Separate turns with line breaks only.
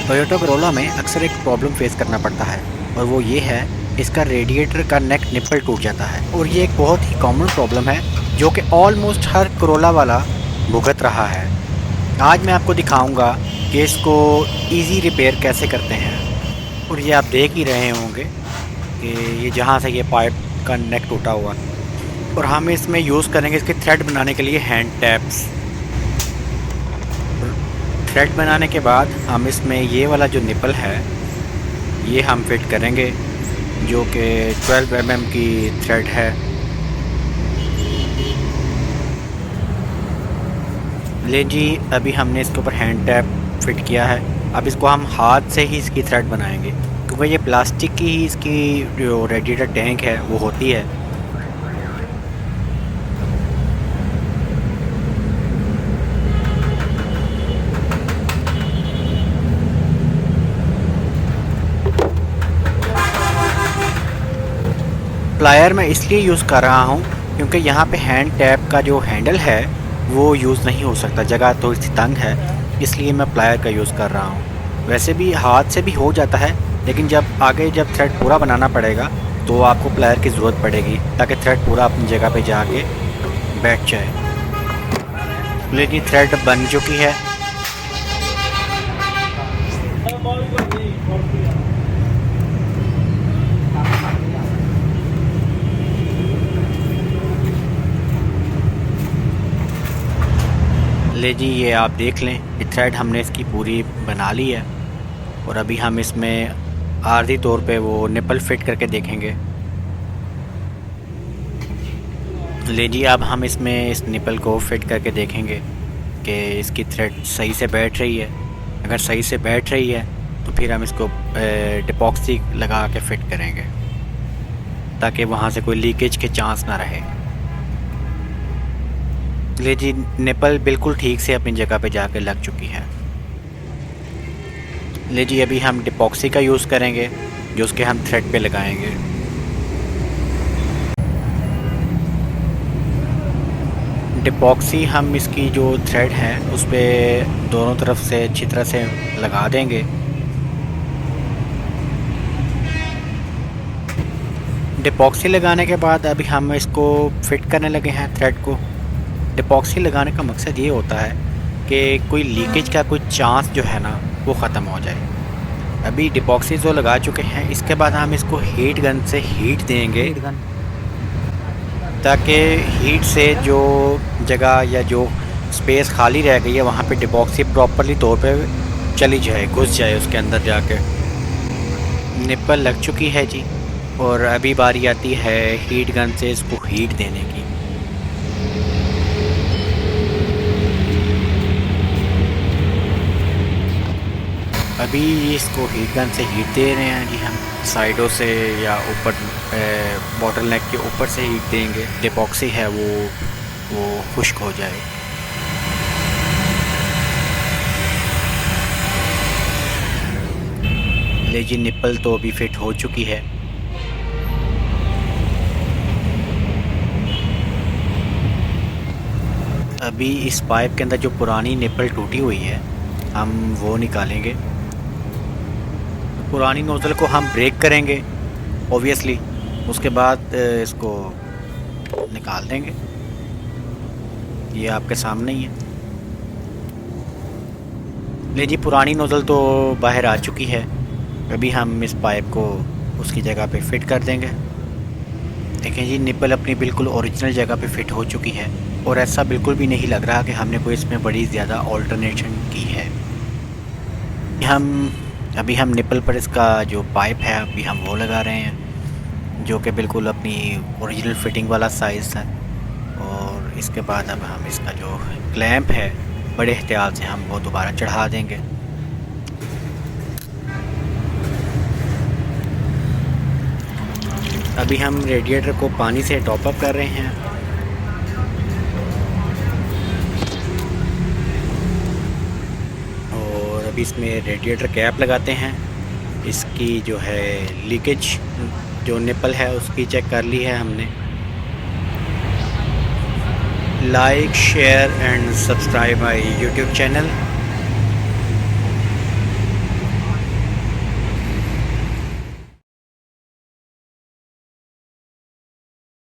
Toyota Corolla में अक्सर एक प्रॉब्लम फेस करना पड़ता है और वो ये है, इसका रेडिएटर का नेक निप्पल टूट जाता है और ये एक बहुत ही कॉमन प्रॉब्लम है जो कि ऑलमोस्ट हर करोला वाला भुगत रहा है। आज मैं आपको दिखाऊंगा कि इसको इजी रिपेयर कैसे करते हैं। और ये आप देख ही रहे होंगे कि ये जहाँ से ये पाइप का नेक टूटा हुआ है और हम इसमें यूज़ करेंगे इसके थ्रेड बनाने के लिए हैंड टैप्स। थ्रेड बनाने के बाद हम इसमें ये वाला जो निपल है ये हम फिट करेंगे जो कि 12 mm की थ्रेड है। ले जी, अभी हमने इसके ऊपर हैंड टैप फिट किया है। अब इसको हम हाथ से ही इसकी थ्रेड बनाएंगे क्योंकि ये प्लास्टिक की ही इसकी जो रेडिएटर टैंक है वो होती है। प्लायर मैं इसलिए यूज़ कर रहा हूँ क्योंकि यहाँ पे हैंड टैप का जो हैंडल है वो यूज़ नहीं हो सकता, जगह थोड़ी सी तंग है, इसलिए मैं प्लायर का यूज़ कर रहा हूँ। वैसे भी हाथ से भी हो जाता है, लेकिन जब थ्रेड पूरा बनाना पड़ेगा तो आपको प्लायर की ज़रूरत पड़ेगी ताकि थ्रेड पूरा अपनी जगह पे जाके बैठ जाए। लेकिन थ्रेड बन चुकी है। ले जी, ये आप देख लें, ये थ्रेड हमने इसकी पूरी बना ली है और अभी हम इसमें आर्जी तौर पे वो निपल फिट करके देखेंगे। ले जी, अब हम इसमें इस निपल को फिट करके देखेंगे कि इसकी थ्रेड सही से बैठ रही है। अगर सही से बैठ रही है तो फिर हम इसको डिपॉक्सी लगा के फिट करेंगे ताकि वहाँ से कोई लीकेज के चांस ना रहे। ले जी, निपल बिल्कुल ठीक से अपनी जगह पे जाकर लग चुकी है। ले जी, अभी हम डिपॉक्सी का यूज़ करेंगे जो उसके हम थ्रेड पे लगाएंगे। डिपॉक्सी हम इसकी जो थ्रेड है उस पर दोनों तरफ से अच्छी तरह से लगा देंगे। डिपॉक्सी लगाने के बाद अभी हम इसको फिट करने लगे हैं थ्रेड को। डिपॉक्सी लगाने का मकसद ये होता है कि कोई लीकेज का कोई चांस जो है ना वो ख़त्म हो जाए। अभी डिपॉक्सी जो लगा चुके हैं, इसके बाद हम इसको हीट गन से हीट देंगे ताकि हीट से जो जगह या जो स्पेस खाली रह गई है वहाँ पे डिपॉक्सी प्रॉपरली तौर पे चली जाए, घुस जाए उसके अंदर जाके। निप्पल लग चुकी है जी और अभी बारी आती है हीट गन से इसको हीट देने की। अभी इसको हीट गन से हीट दे रहे हैं जी हम, साइडों से या ऊपर बॉटल नेक के ऊपर से हीट देंगे। डिपॉक्सी है वो खुश्क हो जाए। ले जी, निप्पल तो अभी फिट हो चुकी है। अभी इस पाइप के अंदर जो पुरानी निप्पल टूटी हुई है हम वो निकालेंगे। पुरानी नोज़ल को हम ब्रेक करेंगे ऑब्वियसली, उसके बाद इसको निकाल देंगे। ये आपके सामने ही है। ले जी, पुरानी नोज़ल तो बाहर आ चुकी है। अभी हम इस पाइप को उसकी जगह पे फिट कर देंगे। देखें जी, निप्पल अपनी बिल्कुल ओरिजिनल जगह पे फिट हो चुकी है और ऐसा बिल्कुल भी नहीं लग रहा कि हमने कोई इसमें बड़ी ज़्यादा ऑल्टरनेशन की है। अभी हम निप्पल पर इसका जो पाइप है अभी हम वो लगा रहे हैं जो कि बिल्कुल अपनी ओरिजिनल फिटिंग वाला साइज़ है। और इसके बाद अब हम इसका जो क्लैंप है बड़े एहतियात से हम वो दोबारा चढ़ा देंगे। अभी हम रेडिएटर को पानी से टॉप अप कर रहे हैं। अभी इसमें रेडिएटर कैप लगाते हैं। इसकी जो है लीकेज जो निप्पल है उसकी चेक कर ली है हमने। Like, share and subscribe my YouTube channel.